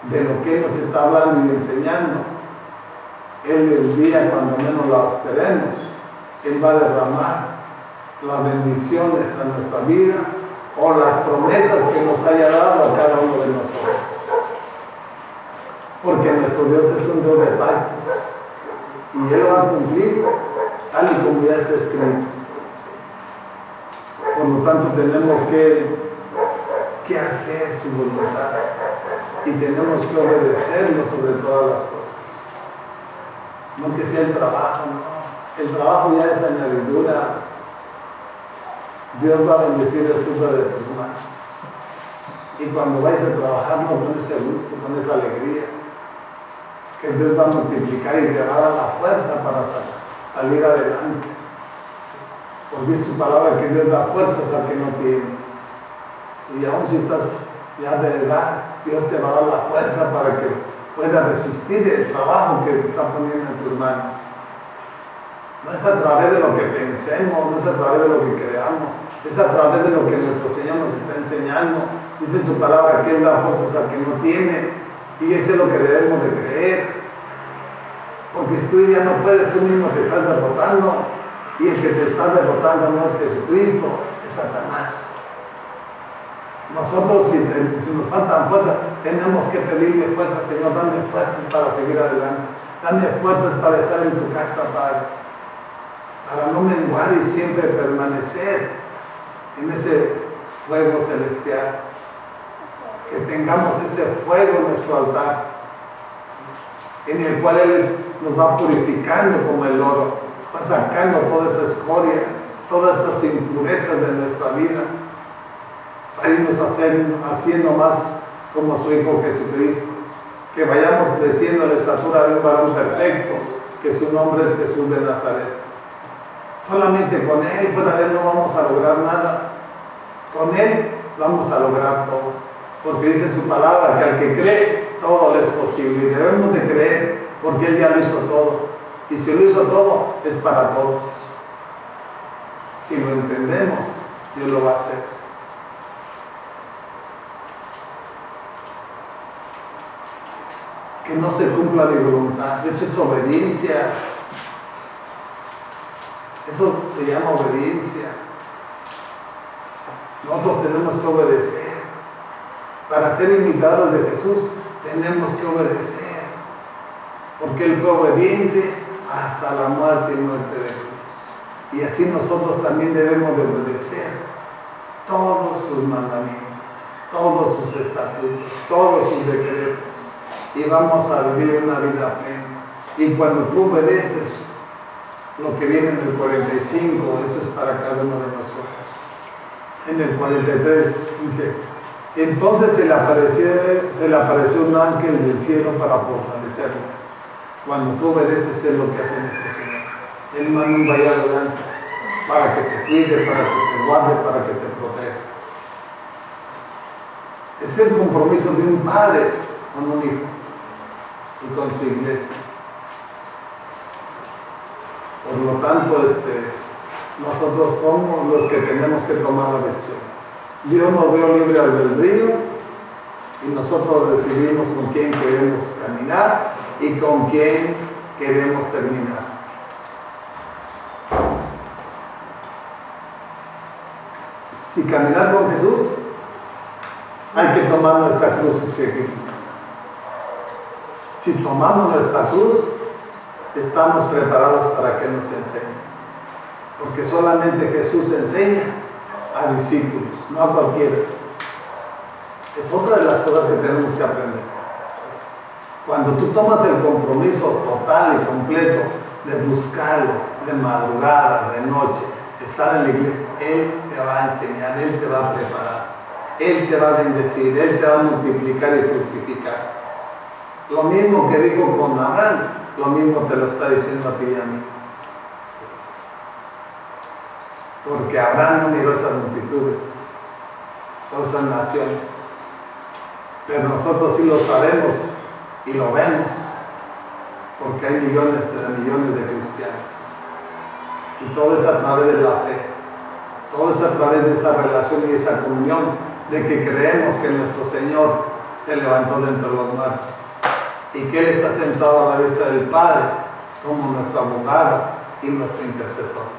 de lo que Él nos está hablando y enseñando, Él, el día cuando menos lo esperemos, Él va a derramar las bendiciones a nuestra vida, o las promesas que nos haya dado a cada uno de nosotros. Porque nuestro Dios es un Dios de pactos y Él lo va a cumplir tal y como ya está escrito. Por lo tanto tenemos que hacer su voluntad y tenemos que obedecerlo sobre todas las cosas. No que sea el trabajo, no. El trabajo ya es añadidura. Dios va a bendecir el fruto de tus manos. Y cuando vayas a trabajar, no con ese gusto, con esa alegría, que Dios va a multiplicar y te va a dar la fuerza para salir adelante. Porque es su palabra que Dios da fuerzas al que no tiene. Y aún si estás ya de edad, Dios te va a dar la fuerza para que puedas resistir el trabajo que te está poniendo en tus manos. No es a través de lo que pensemos, no es a través de lo que creamos, es a través de lo que nuestro Señor nos está enseñando. Dice en su palabra que Él da fuerzas al que no tiene, y eso es lo que debemos de creer. Porque si tú ya no puedes, tú mismo te estás derrotando, y el que te está derrotando no es Jesucristo, es Satanás. Nosotros, si nos faltan fuerzas, tenemos que pedirle fuerzas. Señor, dame fuerzas para seguir adelante, dame fuerzas para estar en tu casa, Padre, para no menguar y siempre permanecer en ese fuego celestial. Que tengamos ese fuego en nuestro altar, en el cual Él nos va purificando como el oro, va sacando toda esa escoria, todas esas impurezas de nuestra vida, para irnos haciendo más como su Hijo Jesucristo, que vayamos creciendo en la estatura de un varón perfecto, que su nombre es Jesús de Nazaret. Solamente con Él, fuera de Él no vamos a lograr nada. Con Él vamos a lograr todo, porque dice su palabra que al que cree, todo le es posible, y debemos de creer, porque Él ya lo hizo todo, y si lo hizo todo, es para todos. Si lo entendemos, Dios lo va a hacer. Que no se cumpla mi voluntad, eso es obediencia. Eso se llama obediencia. Nosotros tenemos que obedecer. Para ser imitadores de Jesús, tenemos que obedecer. Porque Él fue obediente hasta la muerte y muerte de cruz. Y así nosotros también debemos de obedecer todos sus mandamientos, todos sus estatutos, todos sus decretos. Y vamos a vivir una vida plena. Y cuando tú obedeces lo que viene en el 45, eso es para cada uno de nosotros. En el 43 dice, entonces se le apareció un ángel del cielo para fortalecerlo. Cuando tú obedeces es lo que hace nuestro Señor. Él manda un vallado de ángel para que te cuide, para que te guarde, para que te proteja. Es el compromiso de un padre con un hijo y con su iglesia. Por lo tanto, nosotros somos los que tenemos que tomar la decisión. Dios nos dio libre albedrío y nosotros decidimos con quién queremos caminar y con quién queremos terminar. Si caminar con Jesús, hay que tomar nuestra cruz y seguir. Si tomamos nuestra cruz, estamos preparados para que nos enseñe. Porque solamente Jesús enseña a discípulos, no a cualquiera. Es otra de las cosas que tenemos que aprender. Cuando tú tomas el compromiso total y completo de buscarlo, de madrugada, de noche, estar en la iglesia, Él te va a enseñar, Él te va a preparar, Él te va a bendecir, Él te va a multiplicar y fructificar. Lo mismo que dijo con Abraham, lo mismo te lo está diciendo a ti y a mí. Porque Abraham no miró esas multitudes, esas naciones. Pero nosotros sí lo sabemos y lo vemos, porque hay millones de cristianos. Y todo es a través de la fe, todo es a través de esa relación y esa comunión, de que creemos que nuestro Señor se levantó de entre los muertos y que Él está sentado a la diestra del Padre como nuestro abogado y nuestro intercesor.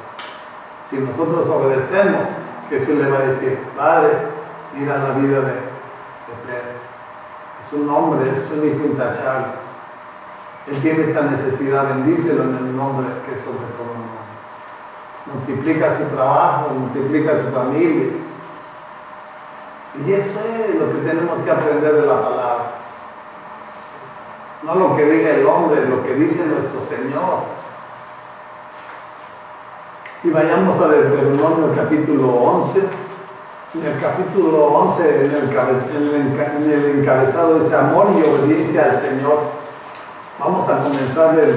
Si nosotros obedecemos, Jesús le va a decir, Padre, mira la vida de Pedro. Es un hombre, es un hijo intachable. Él tiene esta necesidad, bendícelo en el nombre que es sobre todo nombre. Multiplica su trabajo, multiplica su familia. Y eso es lo que tenemos que aprender de la palabra. No lo que diga el hombre, lo que dice nuestro Señor. Y vayamos a Deuteronomio capítulo 11. En el capítulo 11, en el encabezado dice amor y obediencia al Señor. Vamos a comenzar del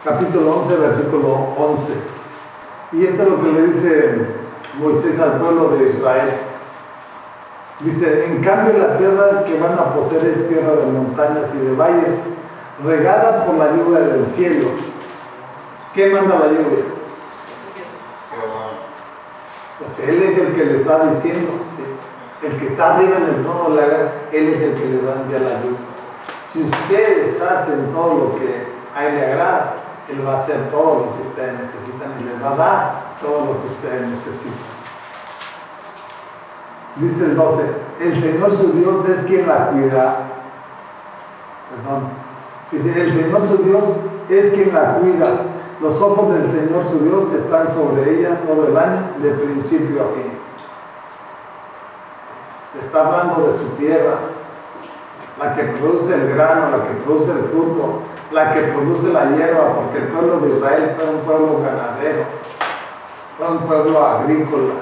capítulo 11, versículo 11. Y esto es lo que le dice Moisés al pueblo de Israel. Dice, en cambio la tierra que van a poseer es tierra de montañas y de valles, regada por la lluvia del cielo. ¿Qué manda la lluvia? Pues Él es el que le está diciendo, ¿sí? El que está arriba en el trono, Él es el que le va a enviar la lluvia. Si ustedes hacen todo lo que a Él le agrada, Él va a hacer todo lo que ustedes necesitan y les va a dar todo lo que ustedes necesitan. Dice el 12, el Señor su Dios es quien la cuida. Dice, el Señor su Dios es quien la cuida. Los ojos del Señor su Dios están sobre ella todo el año, de principio a fin. Está hablando de su tierra, la que produce el grano, la que produce el fruto, la que produce la hierba, porque el pueblo de Israel fue un pueblo ganadero, fue un pueblo agrícola.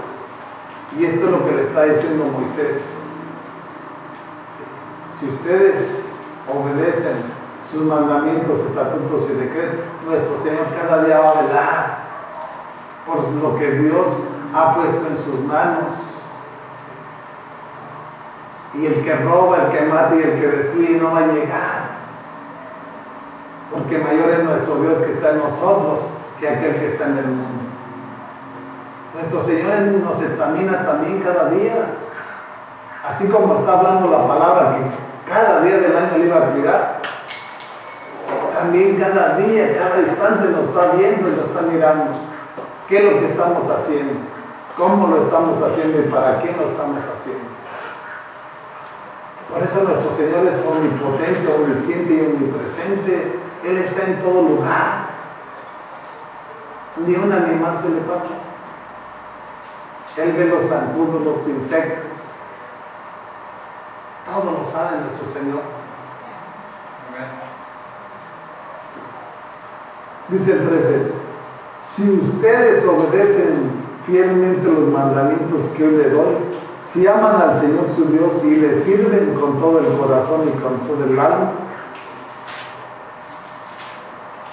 Y esto es lo que le está diciendo Moisés. si ustedes obedecen sus mandamientos, estatutos y decretos, nuestro Señor cada día va a velar por lo que Dios ha puesto en sus manos. Y el que roba, el que mata y el que destruye no va a llegar, porque mayor es nuestro Dios que está en nosotros que aquel que está en el mundo. Nuestro Señor nos examina también cada día, así como está hablando la palabra que cada día del año le iba a cuidar. También cada día, cada instante nos está viendo y nos está mirando. ¿Qué es lo que estamos haciendo? ¿Cómo lo estamos haciendo y para quién lo estamos haciendo? Por eso nuestro Señor es omnipotente, omnisciente y omnipresente. Él está en todo lugar. Ni un animal se le pasa. Él ve los zancudos, los insectos. Todo lo sabe nuestro Señor. Dice el 13, si ustedes obedecen fielmente los mandamientos que hoy le doy, si aman al Señor su Dios y le sirven con todo el corazón y con todo el alma,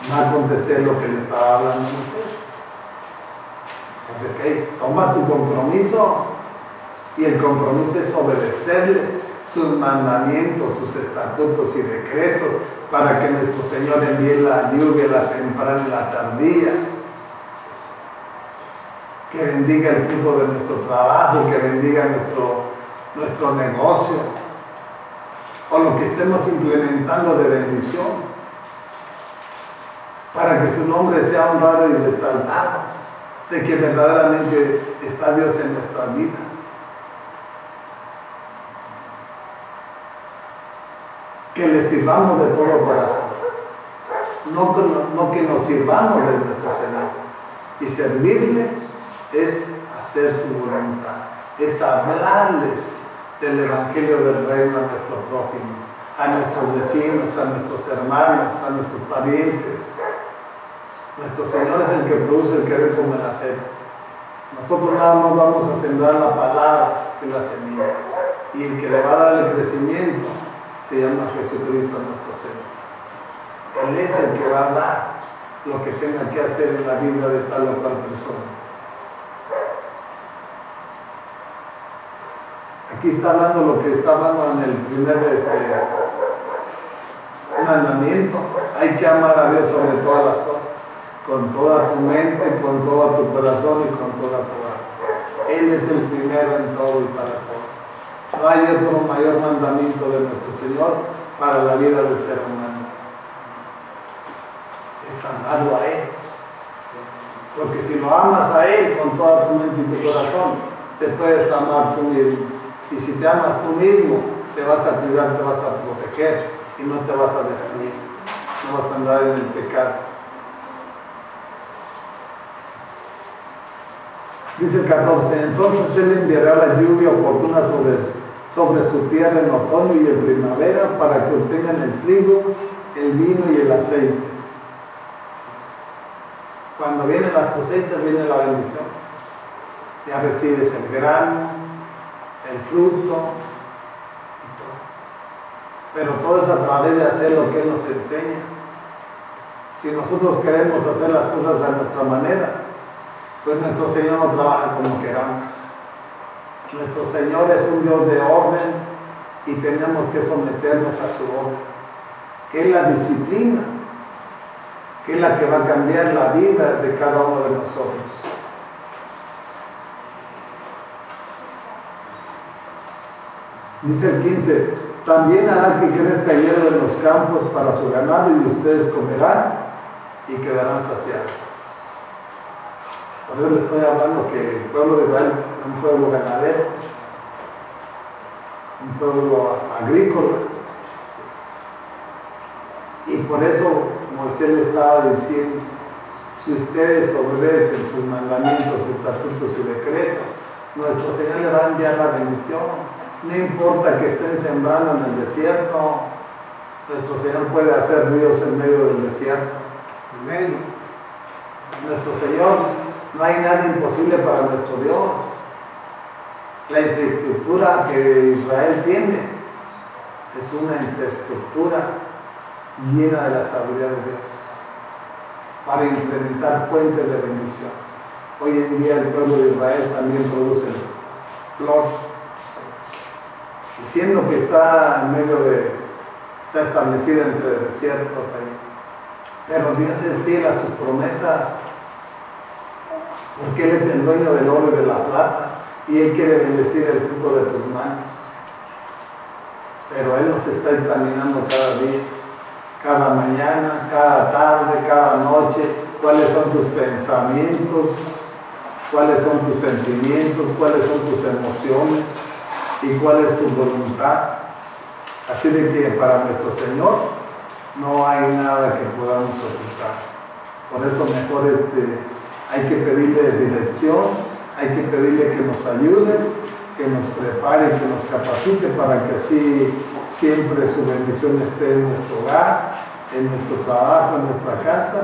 va a acontecer lo que le estaba hablando a Moisés. Entonces, toma tu compromiso, y el compromiso es obedecerle sus mandamientos, sus estatutos y decretos, para que nuestro Señor envíe la lluvia, la temprana y la tardía, que bendiga el fruto de nuestro trabajo, que bendiga nuestro negocio, o lo que estemos implementando de bendición, para que su nombre sea honrado y exaltado, de que verdaderamente está Dios en nuestras vidas. Que le sirvamos de todo corazón, no que nos sirvamos de nuestro Señor. Y servirle es hacer su voluntad, es hablarles del Evangelio del Reino a nuestro prójimo, a nuestros vecinos, a nuestros hermanos, a nuestros parientes. Nuestro Señor es el que produce el querer como el hacer. Nosotros nada más vamos a sembrar la palabra que la semilla, y el que le va a dar el crecimiento se llama Jesucristo nuestro Señor. Él es el que va a dar lo que tenga que hacer en la vida de tal o cual persona. Aquí está hablando lo que está hablando en el primer mandamiento. Hay que amar a Dios sobre todas las cosas, con toda tu mente, con todo tu corazón y con toda tu alma. Él es el primero en todo y para todo. No hay otro mayor mandamiento de nuestro Señor para la vida del ser humano. Es amarlo a Él. Porque si lo amas a Él con toda tu mente y tu corazón, te puedes amar tú mismo. Y si te amas tú mismo, te vas a cuidar, te vas a proteger y no te vas a destruir. No vas a andar en el pecado. Dice el 14, entonces Él enviará la lluvia oportuna sobre su tierra en otoño y en primavera, para que obtengan el trigo, el vino y el aceite. Cuando vienen las cosechas, viene la bendición. Ya recibes el grano, el fruto y todo. Pero todo es a través de hacer lo que Él nos enseña. Si nosotros queremos hacer las cosas a nuestra manera, pues nuestro Señor no trabaja como queramos. Nuestro Señor es un Dios de orden y tenemos que someternos a su orden, que es la disciplina, que es la que va a cambiar la vida de cada uno de nosotros. Dice el 15, también hará que crezca hierba en los campos para su ganado y ustedes comerán y quedarán saciados. Por eso le estoy hablando que el pueblo de Israel es un pueblo ganadero, un pueblo agrícola. Y por eso Moisés le estaba diciendo, si ustedes obedecen sus mandamientos, estatutos y decretos, nuestro Señor le va a enviar la bendición. No importa que estén sembrando en el desierto, nuestro Señor puede hacer ríos en medio del desierto. Amén. Nuestro Señor, no hay nada imposible para nuestro Dios. La infraestructura que Israel tiene es una infraestructura llena de la sabiduría de Dios para implementar fuentes de bendición. Hoy en día el pueblo de Israel también produce flor, diciendo que está en medio se ha establecido entre desiertos ahí. Pero Dios es fiel a sus promesas, porque Él es el dueño del oro y de la plata, y Él quiere bendecir el fruto de tus manos. Pero Él nos está examinando cada día, cada mañana, cada tarde, cada noche, cuáles son tus pensamientos, cuáles son tus sentimientos, cuáles son tus emociones y cuál es tu voluntad. Así de que para nuestro Señor no hay nada que podamos ocultar. Por eso mejor hay que pedirle dirección, hay que pedirle que nos ayude, que nos prepare, que nos capacite para que así siempre su bendición esté en nuestro hogar, en nuestro trabajo, en nuestra casa,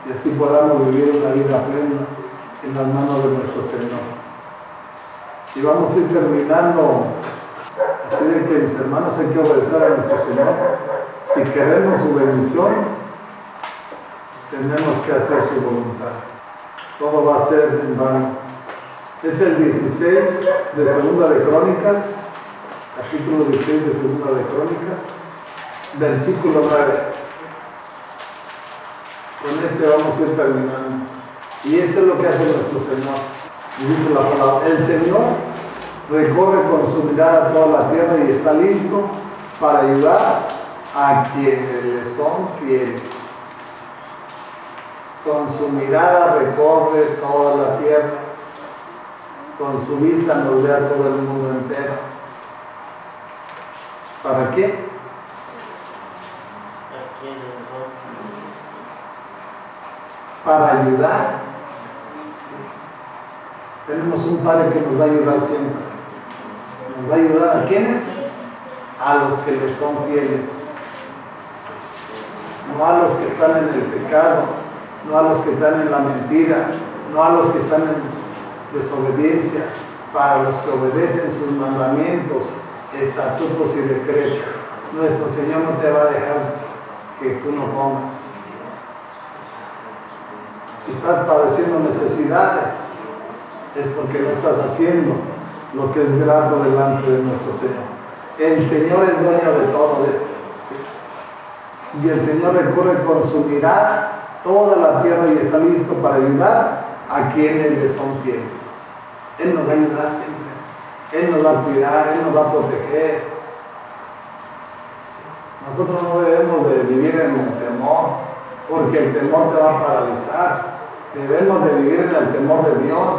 y así podamos vivir una vida plena en las manos de nuestro Señor. Y vamos a ir terminando, así de que mis hermanos hay que obedecer a nuestro Señor. Si queremos su bendición, tenemos que hacer su voluntad. Todo va a ser en vano. Es el 16 de Segunda de Crónicas, capítulo 16 de Segunda de Crónicas, versículo 9. Con vamos a ir terminando. Y esto es lo que hace nuestro Señor. Y dice la palabra: el Señor recorre con su mirada toda la tierra y está listo para ayudar a quienes le son fieles. Con su mirada recorre toda la tierra. Con su vista nos ve a todo el mundo entero. ¿Para qué? Para ayudar. Tenemos un Padre que nos va a ayudar siempre. ¿Nos va a ayudar a quiénes? A los que le son fieles. No a los que están en el pecado, no a los que están en la mentira, no a los que están en desobediencia, para los que obedecen sus mandamientos, estatutos y decretos. Nuestro Señor no te va a dejar que tú no comas. Si estás padeciendo necesidades, es porque no estás haciendo lo que es grato delante de nuestro Señor. El Señor es dueño de todo. Y el Señor recorre con su mirada toda la tierra y está listo para ayudar a quienes le son fieles. Él nos va a ayudar siempre. Él nos va a cuidar, Él nos va a proteger. Nosotros no debemos de vivir en el temor, porque el temor te va a paralizar. Debemos de vivir en el temor de Dios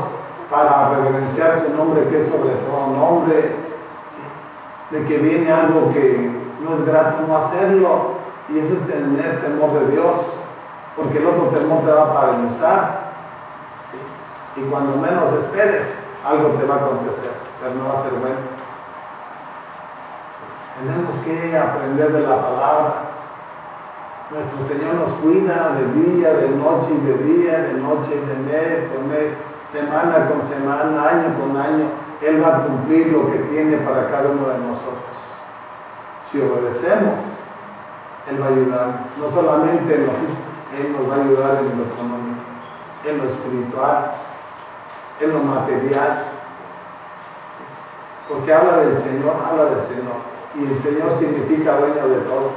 para reverenciar su nombre, que es sobre todo nombre. De que viene algo que no es grato no hacerlo, y eso es tener temor de Dios, porque el otro temor te va a paralizar. Y cuando menos esperes, algo te va a acontecer, pero no va a ser bueno. Tenemos que aprender de la palabra. Nuestro Señor nos cuida de día, de noche y de día, de noche y de mes con mes, semana con semana, año con año. Él va a cumplir lo que tiene para cada uno de nosotros. Si obedecemos, Él va a ayudar. No solamente en lo físico, Él nos va a ayudar en lo económico, en lo espiritual, en lo material. Porque habla del Señor. Y el Señor significa dueño de todo.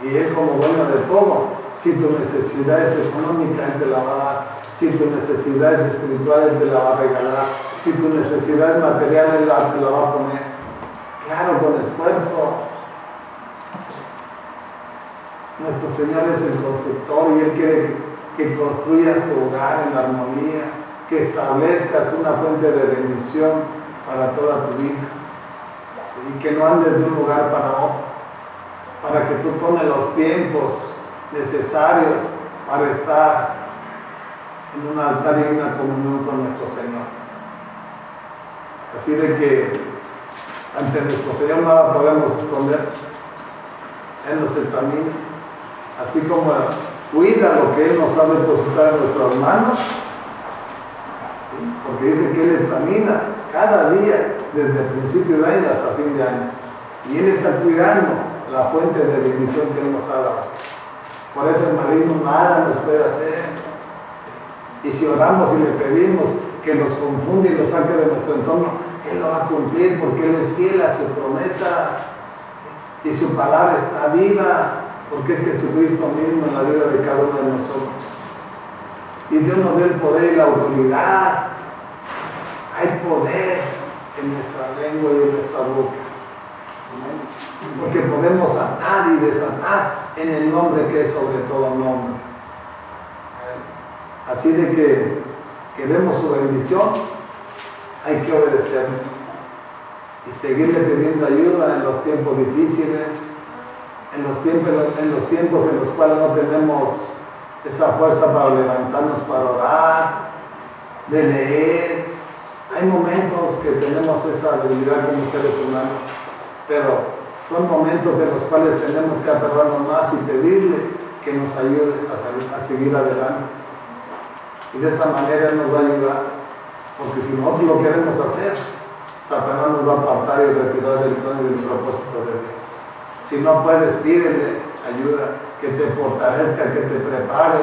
Y Él como dueño de todo, si tu necesidad es económica, Él te la va a dar. Si tu necesidad es espiritual, Él te la va a regalar. Si tu necesidad es material, Él te la va a poner. Claro, con esfuerzo. Nuestro Señor es el constructor y Él quiere que construyas tu hogar en armonía, que establezcas una fuente de bendición para toda tu vida. Y que no andes de un lugar para otro, para que tú tomes los tiempos necesarios para estar en un altar y una comunión con nuestro Señor. Así de que ante nuestro Señor nada podemos esconder. Él nos examina, así como cuida lo que Él nos ha depositado en nuestras manos, ¿sí? Porque dice que Él examina cada día, desde el principio de año hasta fin de año. Y Él está cuidando la fuente de bendición que Él nos ha dado. Por eso el maligno nada nos puede hacer. Y si oramos y le pedimos que nos confunda y los saque de nuestro entorno, Él lo va a cumplir porque Él es fiel a sus promesas. Y su palabra está viva, porque es Jesucristo mismo en la vida de cada uno de nosotros. Y Dios nos da el poder y la autoridad. Hay poder en nuestra lengua y en nuestra boca. Porque podemos atar y desatar en el nombre que es sobre todo nombre. Así de que queremos su bendición, hay que obedecerle y seguirle pidiendo ayuda en los tiempos difíciles, en los tiempos en los cuales no tenemos esa fuerza para levantarnos para orar, de leer. Hay momentos que tenemos esa debilidad como seres humanos, pero son momentos en los cuales tenemos que aferrarnos más y pedirle que nos ayude a seguir adelante. Y de esa manera Él nos va a ayudar, porque si nosotros lo queremos hacer, Satanás nos va a apartar y retirar del plan y del propósito de Dios. Si no puedes, pídele ayuda, que te fortalezca, que te prepare,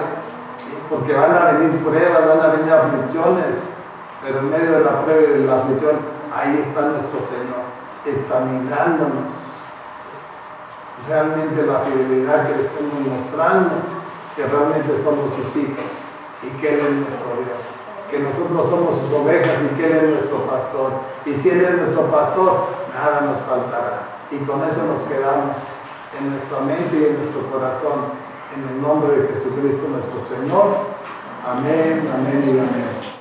¿sí? Porque van a venir pruebas, van a venir aflicciones, pero en medio de la prueba y de la aflicción, ahí está nuestro Señor, examinándonos. Realmente la fidelidad que le estamos mostrando, que realmente somos sus hijos y que Él es nuestro Dios, que nosotros somos sus ovejas y que Él es nuestro pastor. Y si Él es nuestro pastor, nada nos faltará. Y con eso nos quedamos en nuestra mente y en nuestro corazón, en el nombre de Jesucristo nuestro Señor. Amén, amén y amén.